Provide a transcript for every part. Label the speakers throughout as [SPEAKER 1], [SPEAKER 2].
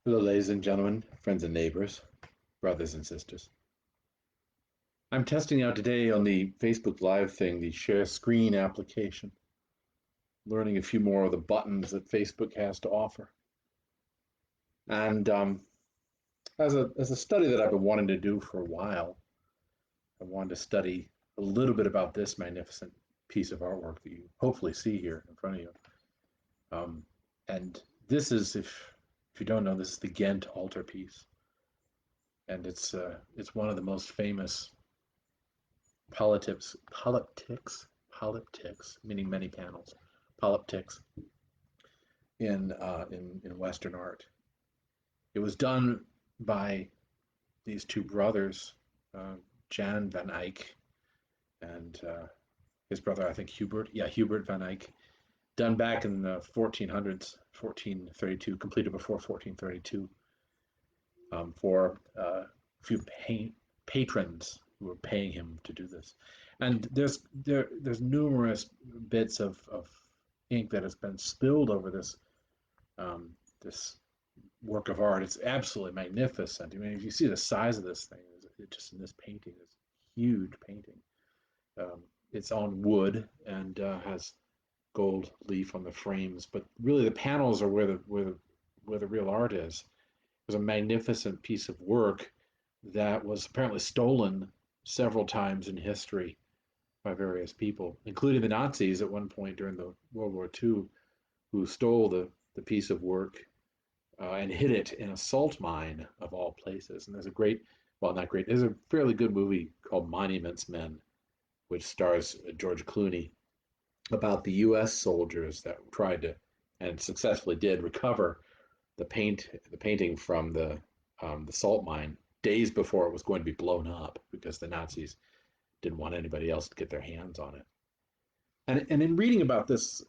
[SPEAKER 1] Hello, ladies and gentlemen, friends and neighbors, brothers and sisters. I'm testing out today on the Facebook Live thing, the share screen application, learning a few more of the buttons that Facebook has to offer. And as a study that I've been wanting to do for a while, I wanted to study a little bit about this magnificent piece of artwork that you hopefully see here in front of you. And this is, if you don't know, this is the Ghent Altarpiece. And it's one of the most famous polyptychs, meaning many panels, polyptychs in Western art. It was done by these two brothers, Jan van Eyck and his brother, I think Hubert van Eyck, done back in the 1400s, 1432, completed before 1432, for a few patrons who were paying him to do this. And there's numerous bits of ink that has been spilled over this this work of art. It's absolutely magnificent. I mean, if you see the size of this thing, just in this painting, this huge painting. It's on wood and has gold leaf on the frames, but really the panels are where the real art is. It was a magnificent piece of work that was apparently stolen several times in history by various people, including the Nazis at one point during the World War II, who stole the piece of work and hid it in a salt mine of all places. And there's a great, well, not great, there's a fairly good movie called Monuments Men, which stars George Clooney, about the U.S. soldiers that tried to, and successfully did, recover the painting from the salt mine days before it was going to be blown up, because the Nazis didn't want anybody else to get their hands on it. And in reading about this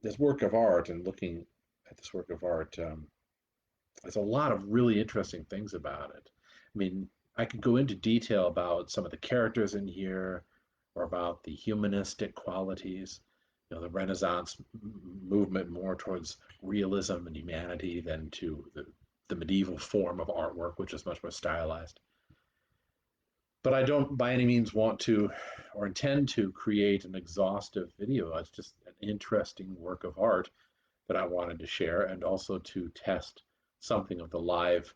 [SPEAKER 1] this work of art and looking at this work of art, there's a lot of really interesting things about it. I mean, I could go into detail about some of the characters in here, or about the humanistic qualities, the Renaissance movement more towards realism and humanity than to the medieval form of artwork, which is much more stylized. But I don't by any means want to or intend to create an exhaustive video. It's just an interesting work of art that I wanted to share, and also to test something of the live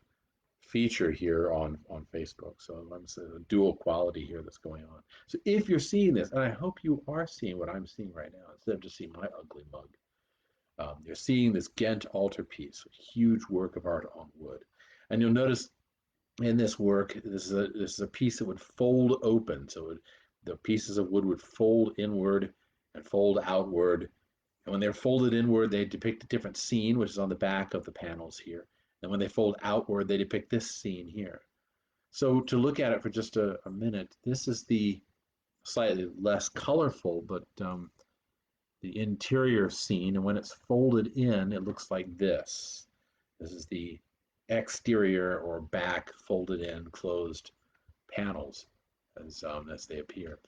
[SPEAKER 1] feature here on Facebook. So it's a dual quality here that's going on. So if you're seeing this, and I hope you are seeing what I'm seeing right now, instead of just seeing my ugly mug, you're seeing this Ghent Altarpiece, a huge work of art on wood. And you'll notice in this work, this is a piece that would fold open. So the pieces of wood would fold inward and fold outward. And when they're folded inward, they depict a different scene, which is on the back of the panels here. And when they fold outward, they depict this scene here. So to look at it for just a minute, this is the slightly less colorful, but the interior scene. And when it's folded in, it looks like this. This is the exterior or back folded in closed panels as they appear.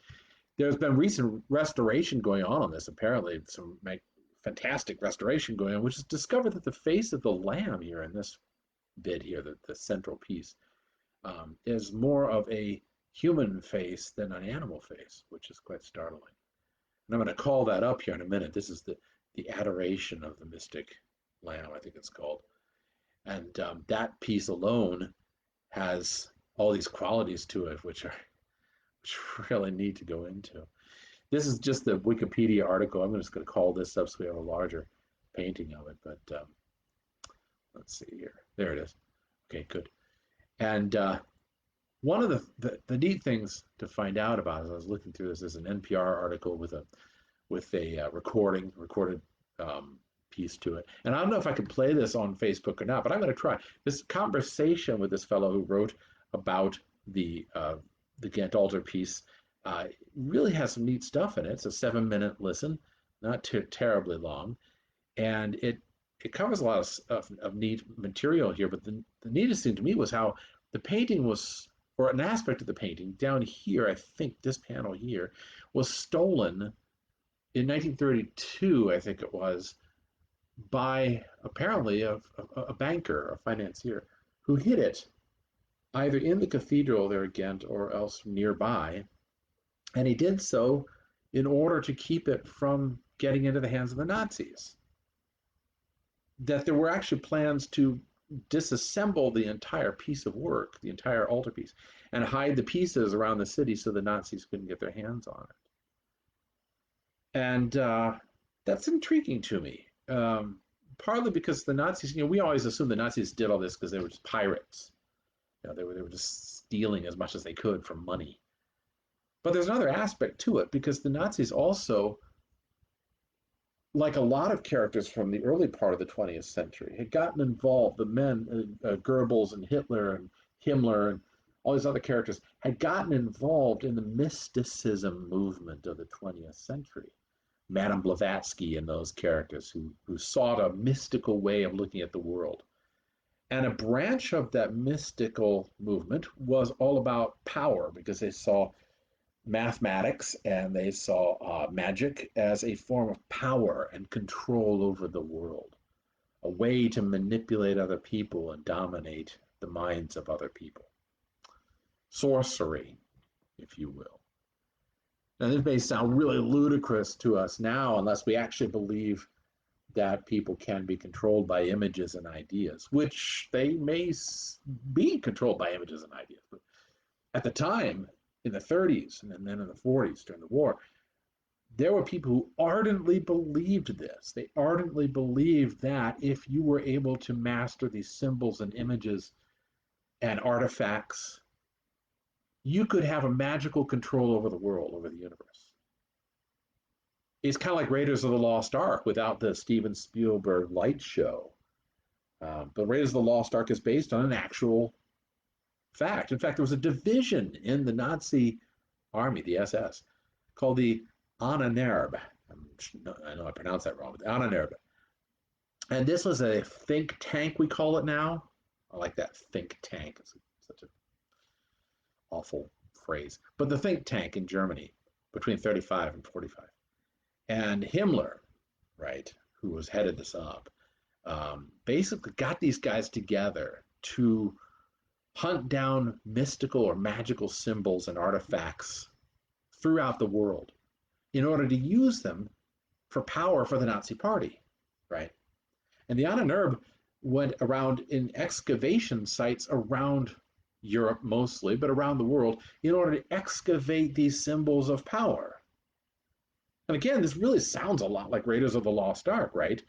[SPEAKER 1] There's been recent restoration going on this. Apparently, some fantastic restoration going on, which has discovered that the face of the lamb here in this bit here, the central piece, is more of a human face than an animal face, which is quite startling. And I'm going to call that up here in a minute. This is the Adoration of the mystic lamb, I think it's called. And that piece alone has all these qualities to it, which really neat to go into. This is just the Wikipedia article. I'm just going to call this up so we have a larger painting of it. But let's see here. There it is. Okay, good. And one of the neat things to find out about as I was looking through this is an NPR article with a recorded piece to it. And I don't know if I can play this on Facebook or not, but I'm going to try. This conversation with this fellow who wrote about the Ghent Altarpiece really has some neat stuff in it. It's a 7-minute listen, not too terribly long, and it covers a lot of neat material here. But the neatest thing to me was how the painting was, or an aspect of the painting down here, I think this panel here, was stolen in 1932, I think it was, by apparently a banker, a financier, who hid it either in the cathedral there at Ghent or else nearby. And he did so in order to keep it from getting into the hands of the Nazis. That there were actually plans to disassemble the entire piece of work, the entire altarpiece, and hide the pieces around the city so the Nazis couldn't get their hands on it. And that's intriguing to me. Partly because the Nazis, we always assume the Nazis did all this because they were just pirates. They were just stealing as much as they could for money. But there's another aspect to it because the Nazis also, like a lot of characters from the early part of the 20th century, had gotten involved. The men, Goebbels and Hitler and Himmler and all these other characters, had gotten involved in the mysticism movement of the 20th century. Madame Blavatsky and those characters who sought a mystical way of looking at the world. And a branch of that mystical movement was all about power because they saw mathematics and they saw magic as a form of power and control over the world, a way to manipulate other people and dominate the minds of other people. Sorcery, if you will. Now, this may sound really ludicrous to us now, unless we actually believe that people can be controlled by images and ideas, which they may be controlled by images and ideas. But at the time, in the 30s and then in the 40s during the war, there were people who ardently believed this. They ardently believed that if you were able to master these symbols and images and artifacts, you could have a magical control over the world, over the universe. It's kind of like Raiders of the Lost Ark without the Steven Spielberg light show. But Raiders of the Lost Ark is based on an actual fact. In fact, there was a division in the Nazi army, the SS, called the Ananer. I know I pronounced that wrong, but the Ananer. And this was a think tank, we call it now. I like that, think tank. It's such an awful phrase. But the think tank in Germany between 35 and 45. And Himmler, right, who was headed this up, basically got these guys together to hunt down mystical or magical symbols and artifacts throughout the world in order to use them for power for the Nazi party, right? And the Ananer went around in excavation sites around Europe mostly, but around the world in order to excavate these symbols of power. And again, this really sounds a lot like Raiders of the Lost Ark, right?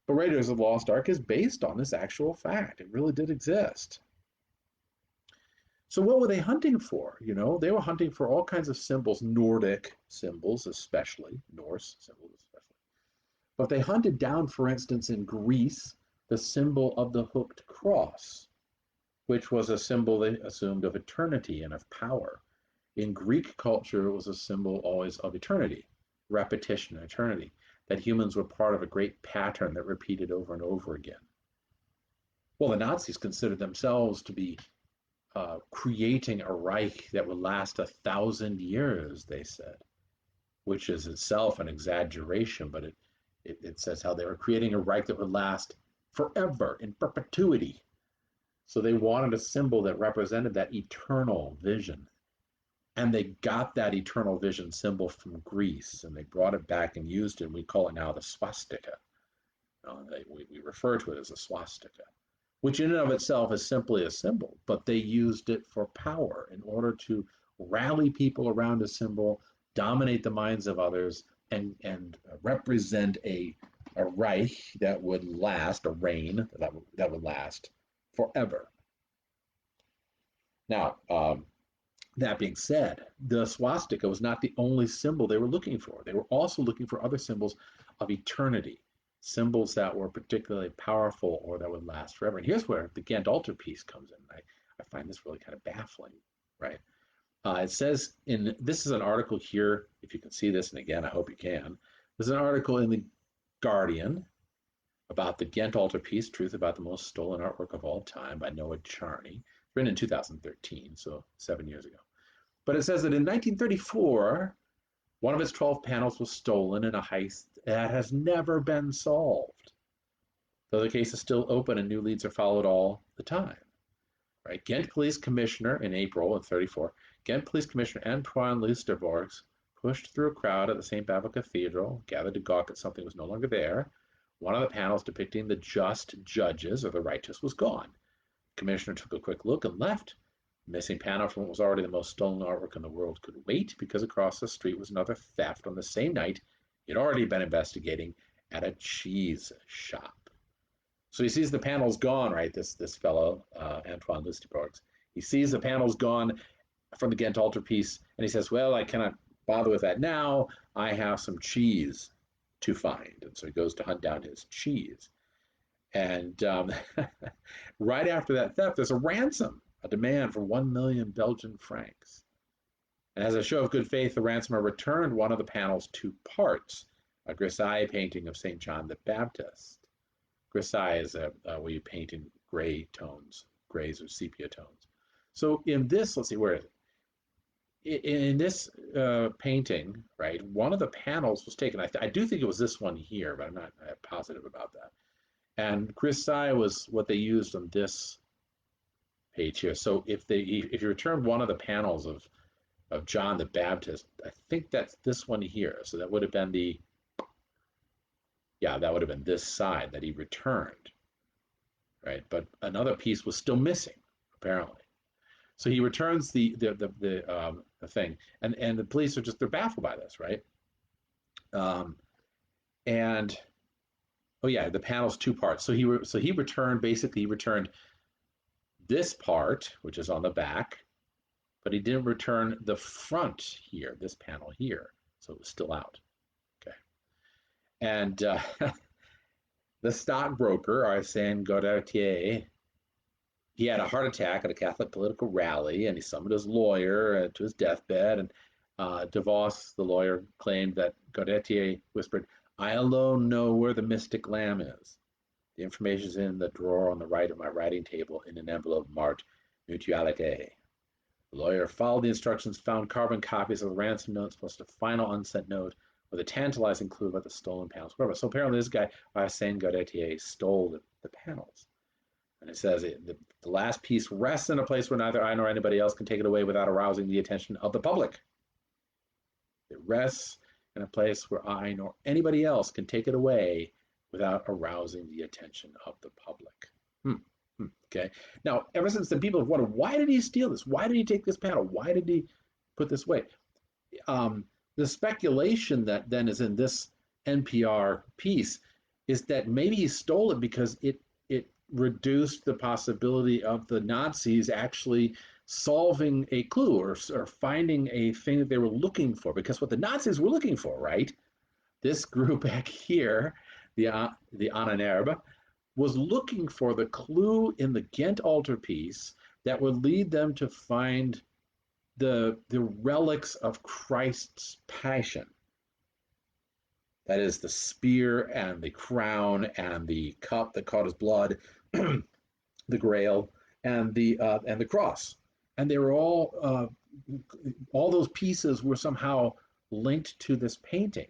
[SPEAKER 1] But Raiders of the Lost Ark is based on this actual fact. It really did exist. So what were they hunting for? They were hunting for all kinds of symbols, Nordic symbols especially, Norse symbols especially. But they hunted down, for instance, in Greece, the symbol of the hooked cross, which was a symbol they assumed of eternity and of power. In Greek culture, it was a symbol always of eternity, repetition, eternity, that humans were part of a great pattern that repeated over and over again. Well, the Nazis considered themselves to be creating a Reich that would last 1,000 years, they said, which is itself an exaggeration, but it says how they were creating a Reich that would last forever, in perpetuity. So they wanted a symbol that represented that eternal vision. And they got that eternal vision symbol from Greece, and they brought it back and used it, and we call it now the swastika. We refer to it as a swastika, which in and of itself is simply a symbol, but they used it for power in order to rally people around a symbol, dominate the minds of others, and represent a Reich that would last, a reign that would last forever. Now, that being said, the swastika was not the only symbol they were looking for. They were also looking for other symbols of eternity, symbols that were particularly powerful or that would last forever. And here's where the Ghent Altarpiece comes in. I find this really kind of baffling, right? It says this is an article here, if you can see this, and again, I hope you can. There's an article in the Guardian about the Ghent Altarpiece, Truth About the Most Stolen Artwork of All Time by Noah Charney, written in 2013, so 7 years ago. But it says that in 1934, one of its 12 panels was stolen in a heist that has never been solved. though the case is still open and new leads are followed all the time. Right? Ghent Police Commissioner in April of 34, Ghent Police Commissioner Antoine Listerborgs pushed through a crowd at the St. Bava Cathedral, gathered to gawk at something that was no longer there. One of the panels depicting the just judges or the righteous was gone. The commissioner took a quick look and left. The missing panel from what was already the most stolen artwork in the world could wait because across the street was another theft on the same night he'd already been investigating at a cheese shop. So he sees the panels gone, right? This fellow, Antoine Listerborgs. He sees the panels gone from the Ghent Altarpiece, and he says, well, I cannot bother with that now. I have some cheese to find. And so he goes to hunt down his cheese. And right after that theft, there's a ransom, a demand for 1 million Belgian francs. And as a show of good faith, the ransomer returned one of the panel's two parts, a grisaille painting of St. John the Baptist. Grisaille is where you paint in gray tones, grays or sepia tones. So in this, let's see, where is it? In this painting, right, one of the panels was taken. I do think it was this one here, but I'm not positive about that. And grisaille was what they used on this page here. So if you return one of the panels of John the Baptist, I think that's this one here. So that would have been that would have been this side that he returned, right? But another piece was still missing, apparently. So he returns the thing, and the police are they're baffled by this, right? And oh yeah, the panel's two parts. So he returned this part, which is on the back, but he didn't return the front here, this panel here, so it was still out. Okay. And the stockbroker, Arsène Gaudetier, he had a heart attack at a Catholic political rally, and he summoned his lawyer to his deathbed. And DeVos, the lawyer, claimed that Gaudetier whispered, "I alone know where the mystic lamb is. The information is in the drawer on the right of my writing table in an envelope marked Mutualité." The lawyer followed the instructions, found carbon copies of the ransom notes plus a final unsent note with a tantalizing clue about the stolen panels. Whatever. So apparently this guy, Arsène Gaudetier, stole the panels. And it says the last piece rests in a place where neither I nor anybody else can take it away without arousing the attention of the public. It rests in a place where I nor anybody else can take it away without arousing the attention of the public. Okay. Now, ever since then, people have wondered, why did he steal this? Why did he take this panel? Why did he put this away? The speculation that then is in this NPR piece is that maybe he stole it because it reduced the possibility of the Nazis actually solving a clue or finding a thing that they were looking for. Because what the Nazis were looking for, right? This group back here, the Ananer, was looking for the clue in the Ghent Altarpiece that would lead them to find the relics of Christ's passion. That is the spear and the crown and the cup that caught his blood, the grail, and the cross. And they were all those pieces were somehow linked to this painting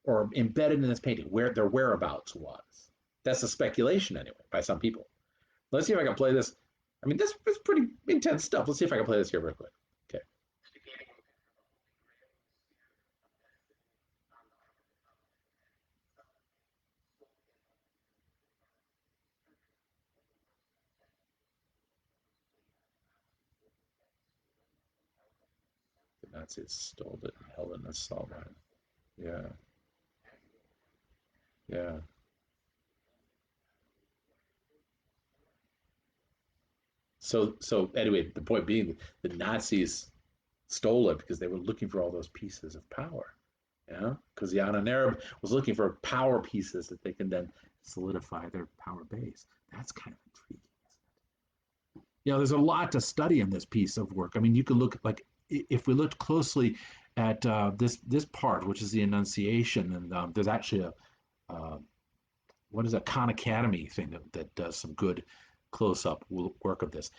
[SPEAKER 1] or embedded in this painting, where their whereabouts was. That's a speculation anyway by some people. Let's see if I can play this. I mean, this is pretty intense stuff. Let's see if I can play this here real quick. Okay. The Nazis stole it and held it in a assault line. Yeah. Yeah. So anyway, the point being, the Nazis stole it because they were looking for all those pieces of power. Yeah, because the Ananer was looking for power pieces that they can then solidify their power base. That's kind of intriguing. There's a lot to study in this piece of work. I mean, you could look like if we looked closely at this part, which is the Annunciation, and there's actually a what is a Khan Academy thing that does some good close-up work of this.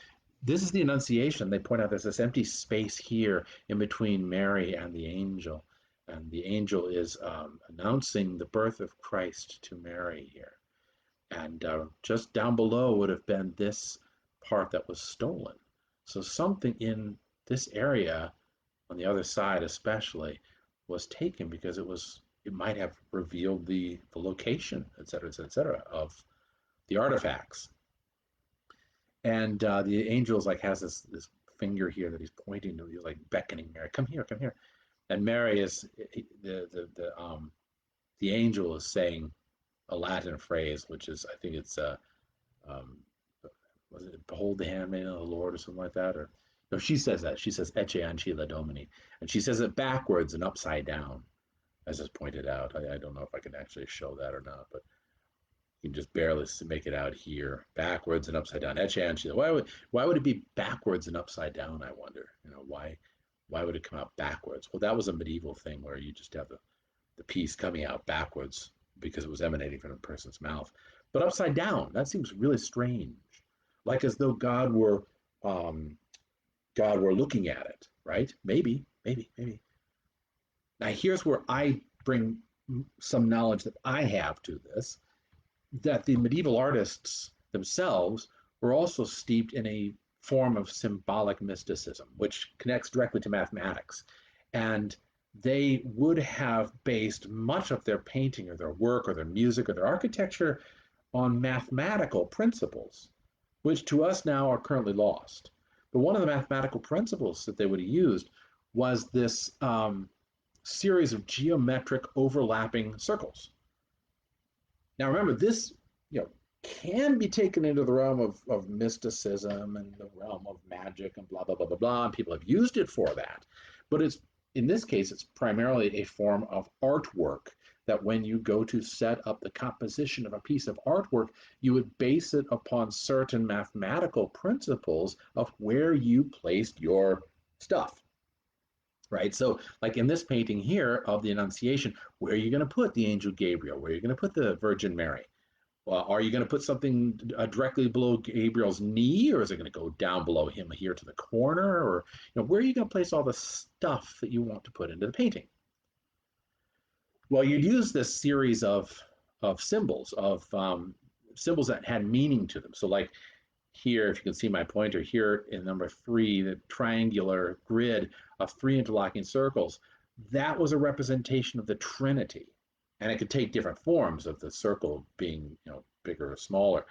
[SPEAKER 1] This is the Annunciation. They point out there's this empty space here in between Mary and the angel. And the angel is announcing the birth of Christ to Mary here. And just down below would have been this part that was stolen. So something in this area, on the other side especially, was taken because it might have revealed the location, et cetera, of the artifacts. And the angel is like has this finger here that he's pointing to. He's like beckoning Mary, come here, come here. And Mary is the angel is saying a Latin phrase, which is I think it's um, was it behold the handmaiden of the Lord or something like that, or no, she says that. She says Ecce ancilla Domini, and she says it backwards and upside down, as is pointed out. I don't know if I can actually show that or not, but you can just barely make it out here, backwards and upside down. Ecce ancilla. Why would it be backwards and upside down? I wonder. Why would it come out backwards? Well, that was a medieval thing where you just have the piece coming out backwards because it was emanating from a person's mouth. But upside down, that seems really strange. Like as though um, God were looking at it, right? Maybe, maybe, maybe. Now here's where I bring some knowledge that I have to this, that the medieval artists themselves were also steeped in a form of symbolic mysticism, which connects directly to mathematics. And they would have based much of their painting or their work or their music or their architecture on mathematical principles, which to us now are currently lost. But one of the mathematical principles that they would have used was this series of geometric overlapping circles. Now remember, this can be taken into the realm of mysticism and the realm of magic and blah blah blah blah blah, and people have used it for that. But it's in this case, it's primarily a form of artwork that when you go to set up the composition of a piece of artwork, you would base it upon certain mathematical principles of where you placed your stuff. Right. So, like in this painting here of the Annunciation, where are you going to put the angel Gabriel? Where are you going to put the Virgin Mary? Well, are you going to put something directly below Gabriel's knee, or is it going to go down below him here to the corner? Or where are you going to place all the stuff that you want to put into the painting? Well, you'd use this series of symbols that had meaning to them. So, like here, if you can see my pointer here in number 3, the triangular grid of 3 interlocking circles, that was a representation of the Trinity. And it could take different forms of the circle being, bigger or smaller.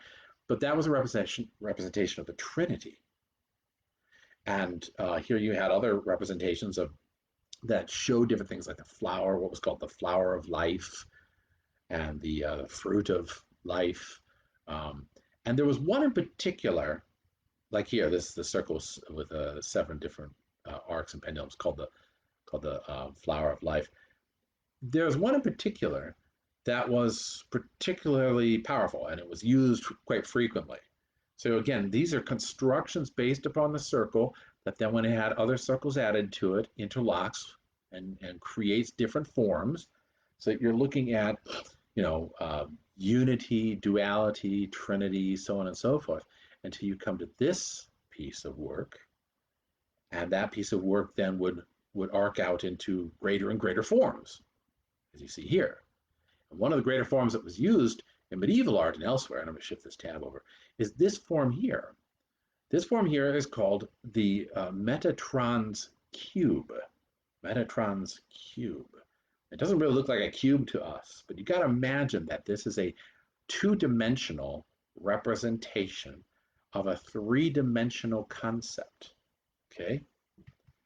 [SPEAKER 1] But that was a representation of the Trinity. And here you had other representations of that showed different things like the flower, what was called the flower of life, and the fruit of life. And there was one in particular, like here, this is the circles with 7 different arcs and pendulums called the flower of life. There's one in particular that was particularly powerful, and it was used quite frequently. So again, these are constructions based upon the circle that then when it had other circles added to it, interlocks and creates different forms. So you're looking at, unity, duality, trinity, so on and so forth, until you come to this piece of work. And that piece of work then would arc out into greater and greater forms, as you see here. And one of the greater forms that was used in medieval art and elsewhere, and I'm going to shift this tab over, is this form here. This form here is called the Metatron's cube. Metatron's cube. It doesn't really look like a cube to us, but you got to imagine that this is a 2-dimensional representation of a 3-dimensional concept. Okay?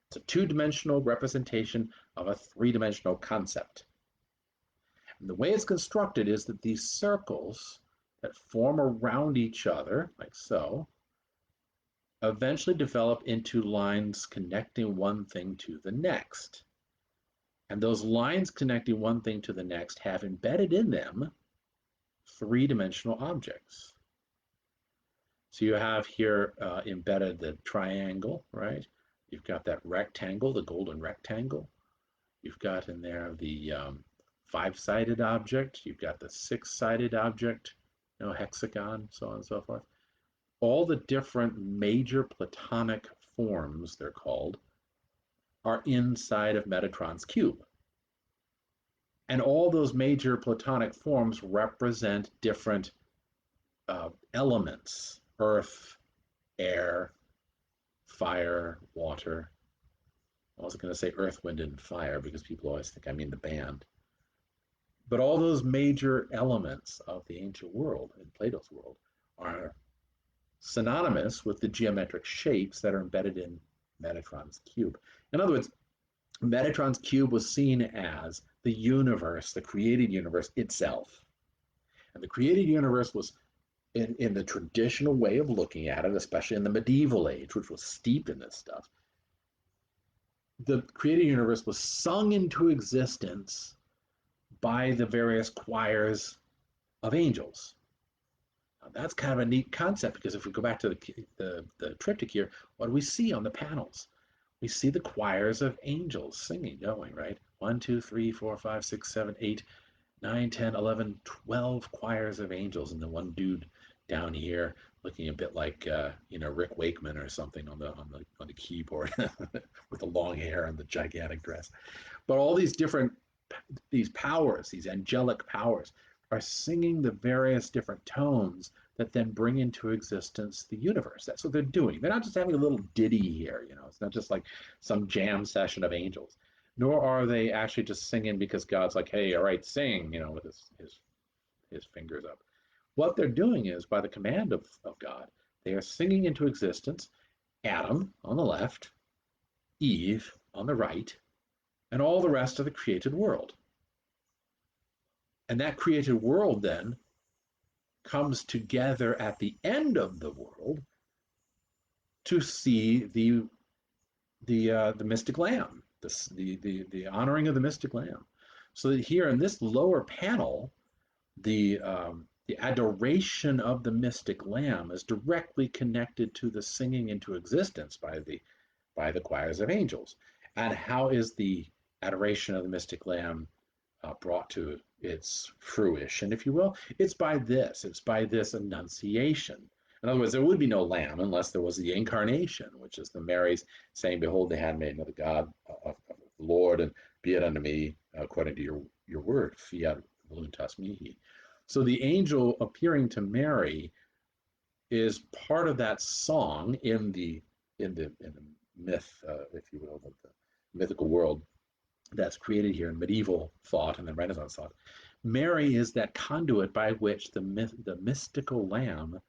[SPEAKER 1] It's a 2-dimensional representation of a 3-dimensional concept. And the way it's constructed is that these circles that form around each other, like so, eventually develop into lines connecting one thing to the next. And those lines connecting one thing to the next have embedded in them 3-dimensional objects. So you have here embedded the triangle, right? You've got that rectangle, the golden rectangle. You've got in there the 5-sided object. You've got the 6-sided object, hexagon, so on and so forth. All the different major Platonic forms, they're called, are inside of Metatron's cube. And all those major Platonic forms represent different elements: earth, air, fire, water. I was going to say earth, wind, and fire because people always think I mean the band. But all those major elements of the ancient world, in Plato's world, are synonymous with the geometric shapes that are embedded in Metatron's cube. In other words, Metatron's cube was seen as the universe, the created universe itself. And the created universe was, in the traditional way of looking at it, especially in the medieval age, which was steeped in this stuff, the created universe was sung into existence by the various choirs of angels. Now, that's kind of a neat concept because if we go back to the triptych here, what do we see on the panels? We see the choirs of angels singing, going, right? 1, 2, 3, 4, 5, 6, 7, 8, 9, 10, 11, 12 choirs of angels, and the one dude down here looking a bit like Rick Wakeman or something on the keyboard with the long hair and the gigantic dress. But all these powers, these angelic powers, are singing the various different tones that then bring into existence the universe. That's what they're doing. They're not just having a little ditty here, It's not just like some jam session of angels, nor are they actually just singing because God's like, hey, all right, sing, with his fingers up. What they're doing is, by the command of God, they are singing into existence Adam on the left, Eve on the right, and all the rest of the created world. And that created world then comes together at the end of the world to see the mystic lamb, the honoring of the mystic lamb. So that here in this lower panel, the adoration of the mystic lamb is directly connected to the singing into existence by the choirs of angels. And how is the adoration of the mystic lamb brought to its fruition, if you will? It's by this annunciation. In other words, there would be no lamb unless there was the incarnation, which is the Mary's saying, behold the handmaiden of the God of the Lord, and be it unto me according to your word, fiat voluntas mihi. So the angel appearing to Mary is part of that song in the myth, if you will, of the mythical world that's created here in medieval thought and then Renaissance thought. Mary is that conduit by which the mystical lamb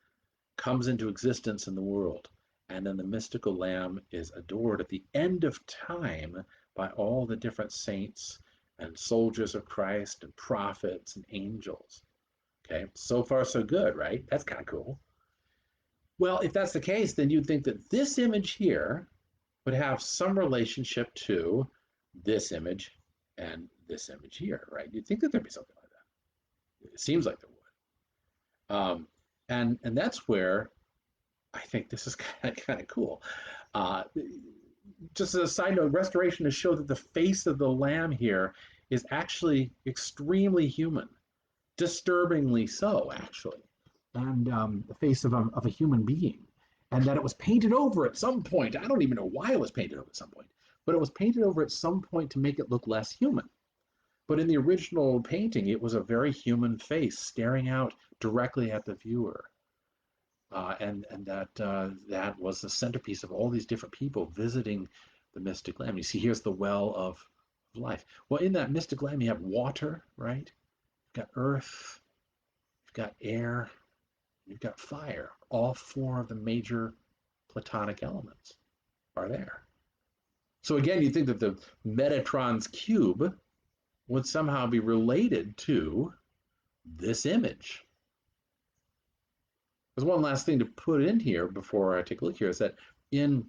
[SPEAKER 1] comes into existence in the world. And then the mystical lamb is adored at the end of time by all the different saints and soldiers of Christ and prophets and angels. Okay, so far so good, right? That's kind of cool. Well, if that's the case, then you'd think that this image here would have some relationship to this image and this image here, right? You'd think that there'd be something like that. It seems like there would. And that's where I think this is kind of cool. Just as a side note, restoration to show that the face of the lamb here is actually extremely human, disturbingly so, actually, and the face of a human being, and that it was painted over at some point. I don't even know why it was painted over at some point, but it was painted over at some point to make it look less human. But in the original painting, it was a very human face staring out directly at the viewer. And that was the centerpiece of all these different people visiting the mystic lamb. You see, here's the well of life. Well, in that mystic lamb, you have water, right? You've got earth, you've got air, you've got fire. All four of the major Platonic elements are there. So again, you think that the Metatron's cube would somehow be related to this image. There's one last thing to put in here before I take a look here, is that in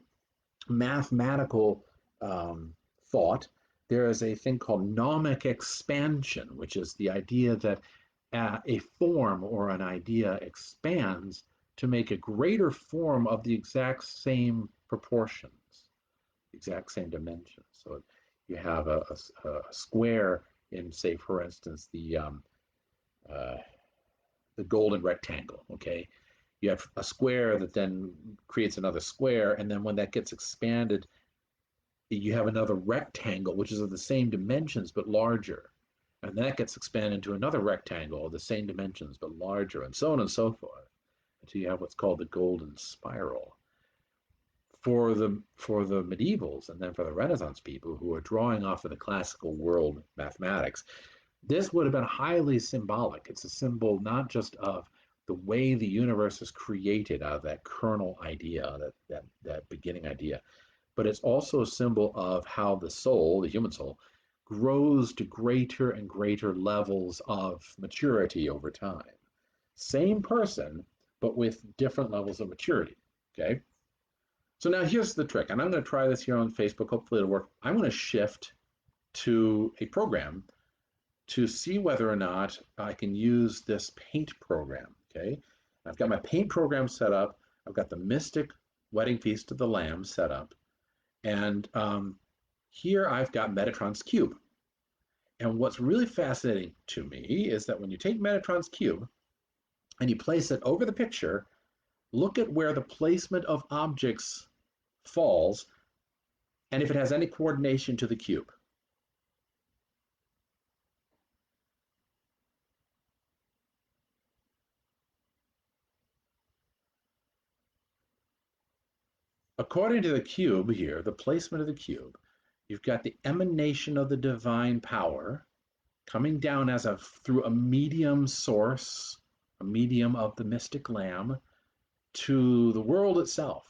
[SPEAKER 1] mathematical thought, there is a thing called nomic expansion, which is the idea that a form or an idea expands to make a greater form of the exact same proportions, exact same dimensions. So you have a square in, say, for instance, the golden rectangle, okay? You have a square that then creates another square, and then when that gets expanded, you have another rectangle, which is of the same dimensions but larger. And that gets expanded into another rectangle of the same dimensions but larger, and so on and so forth. So you have what's called the golden spiral. For the medievals and then for the Renaissance people who are drawing off of the classical world mathematics, this would have been highly symbolic. It's a symbol not just of the way the universe is created out of that kernel idea, that beginning idea, but it's also a symbol of how the soul, the human soul, grows to greater and greater levels of maturity over time. Same person, but with different levels of maturity. Okay. So now here's the trick, and I'm going to try this here on Facebook. Hopefully it'll work. I'm going to shift to a program to see whether or not I can use this paint program. Okay. I've got my paint program set up. I've got the Mystic Wedding Feast of the Lamb set up. And here I've got Metatron's cube. And what's really fascinating to me is that when you take Metatron's cube and you place it over the picture, look at where the placement of objects falls and if it has any coordination to the cube. According to the cube here, the placement of the cube, you've got the emanation of the divine power coming down as through a medium source, a medium of the mystic lamb, to the world itself,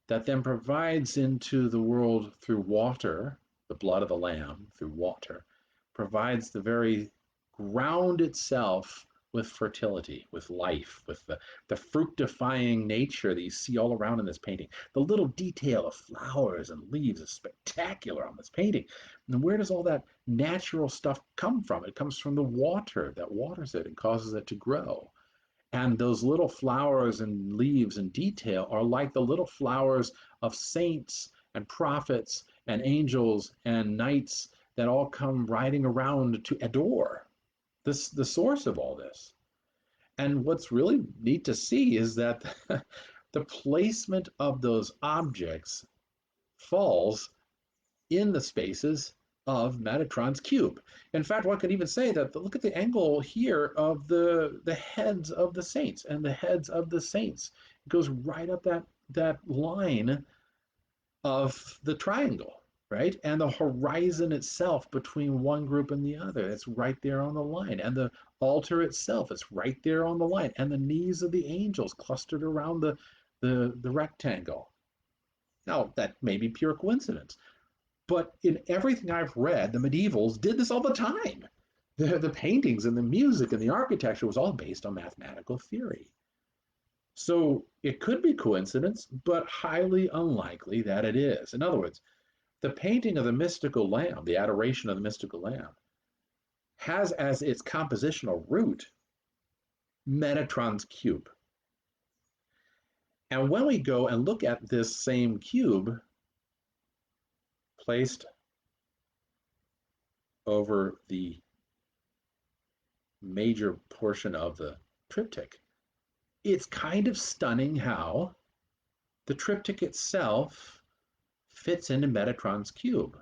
[SPEAKER 1] that then provides into the world through water, the blood of the lamb through water, provides the very ground itself with fertility, with life, with the fructifying nature that you see all around in this painting. The little detail of flowers and leaves is spectacular on this painting. And where does all that natural stuff come from? It comes from the water that waters it and causes it to grow. And those little flowers and leaves in detail are like the little flowers of saints and prophets and angels and knights that all come riding around to adore the source of all this. And what's really neat to see is that the placement of those objects falls in the spaces of Metatron's cube. In fact, one could even say that look at the angle here of the heads of the saints and the heads of the saints. It goes right up that line of the triangle, right? And the horizon itself between one group and the other, it's right there on the line. And the altar itself, it's right there on the line. And the knees of the angels clustered around the rectangle. Now, that may be pure coincidence, but in everything I've read, the medievals did this all the time. The paintings and the music and the architecture was all based on mathematical theory. So it could be coincidence, but highly unlikely that it is. In other words, the painting of the mystical lamb, the adoration of the mystical lamb, has as its compositional root Metatron's cube. And when we go and look at this same cube placed over the major portion of the triptych, it's kind of stunning how the triptych itself fits into Metatron's cube.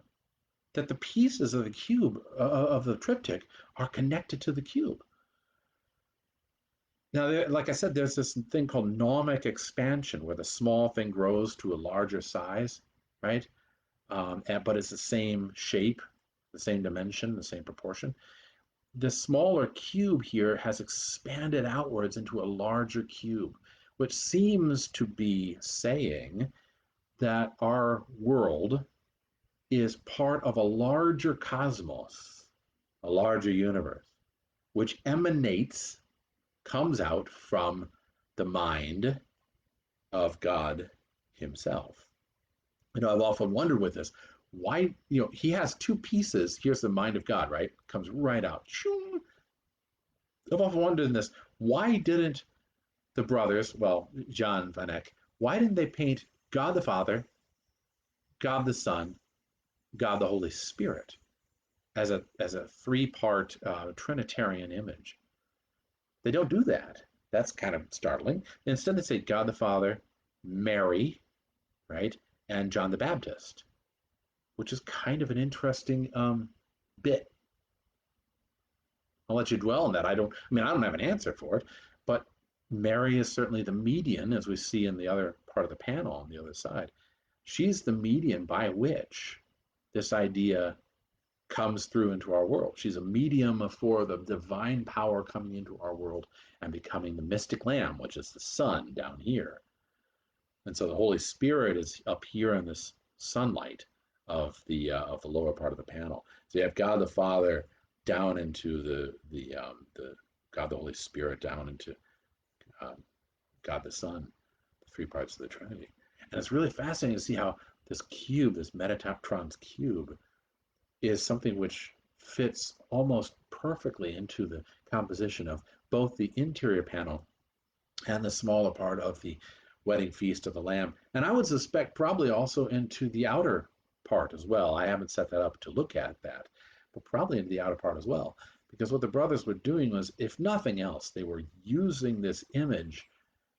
[SPEAKER 1] That the pieces of the cube, of the triptych, are connected to the cube. Now, like I said, there's this thing called nomic expansion, where the small thing grows to a larger size, right? But it's the same shape, the same dimension, the same proportion. The smaller cube here has expanded outwards into a larger cube, which seems to be saying that our world is part of a larger cosmos, a larger universe, which comes out from the mind of God himself. I've often wondered with this, why, he has two pieces. Here's the mind of God, right? Comes right out. I've often wondered in this, why didn't the brothers, well, Jan van Eyck, why didn't they paint God the Father, God the Son, God the Holy Spirit as a three-part Trinitarian image? They don't do that. That's kind of startling. Instead, they say God the Father, Mary, right, and John the Baptist, which is kind of an interesting bit. I'll let you dwell on that. I don't have an answer for it, but Mary is certainly the median, as we see in the other part of the panel on the other side. She's the median by which this idea comes through into our world. She's a medium for the divine power coming into our world and becoming the mystic lamb, which is the sun down here. And so the Holy Spirit is up here in this sunlight of the lower part of the panel. So you have God the Father down into the God the Holy Spirit down into God the Son, the three parts of the Trinity. And it's really fascinating to see how this cube, this Metatron's cube, is something which fits almost perfectly into the composition of both the interior panel and the smaller part of the wedding feast of the Lamb. And I would suspect probably also into the outer part as well. I haven't set that up to look at that, but probably into the outer part as well. Because what the brothers were doing was, if nothing else, they were using this image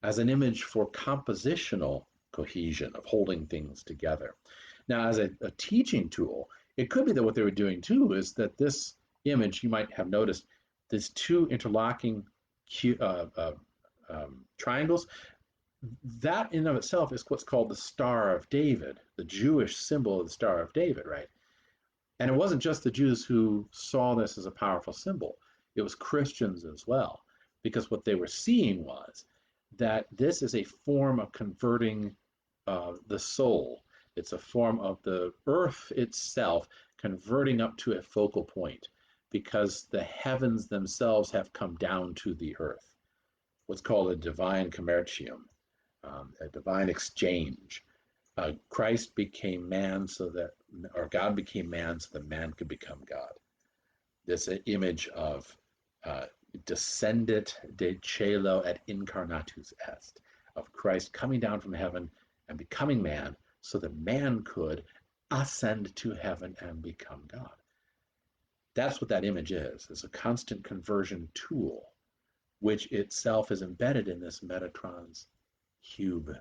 [SPEAKER 1] as an image for compositional cohesion, of holding things together. Now, as a teaching tool, it could be that what they were doing too is that this image, you might have noticed, these two interlocking triangles, that in and of itself is what's called the Star of David, the Jewish symbol of the Star of David, right? And it wasn't just the Jews who saw this as a powerful symbol, it was Christians as well, because what they were seeing was that this is a form of converting the soul. It's a form of the earth itself converting up to a focal point, because the heavens themselves have come down to the earth. What's called a divine commercium, a divine exchange. Christ became man so that, or God became man so that man could become God. This image of descendit de caelo et incarnatus est, of Christ coming down from heaven and becoming man so that man could ascend to heaven and become God. That's what that image is. It's a constant conversion tool, which itself is embedded in this Metatron's cube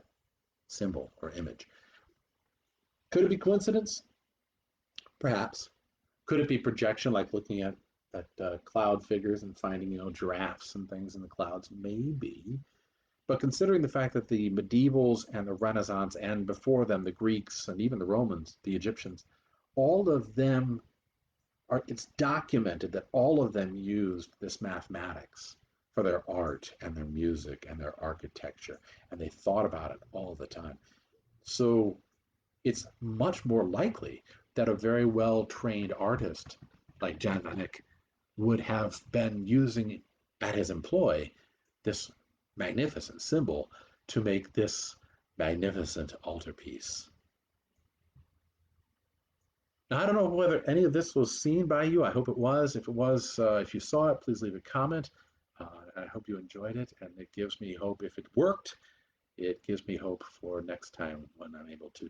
[SPEAKER 1] symbol or image. Could it be coincidence? Perhaps. Could it be projection, like looking at cloud figures and finding, giraffes and things in the clouds? Maybe. But considering the fact that the medievals and the Renaissance, and before them the Greeks and even the Romans, the Egyptians, all of them it's documented that all of them used this mathematics for their art and their music and their architecture, and they thought about it all the time. So it's much more likely that a very well-trained artist like Jan van Eyck would have been using at his employ this magnificent symbol to make this magnificent altarpiece. Now, I don't know whether any of this was seen by you. I hope it was. If it was, if you saw it, please leave a comment. I hope you enjoyed it, and it gives me hope. If it worked, it gives me hope for next time when I'm able to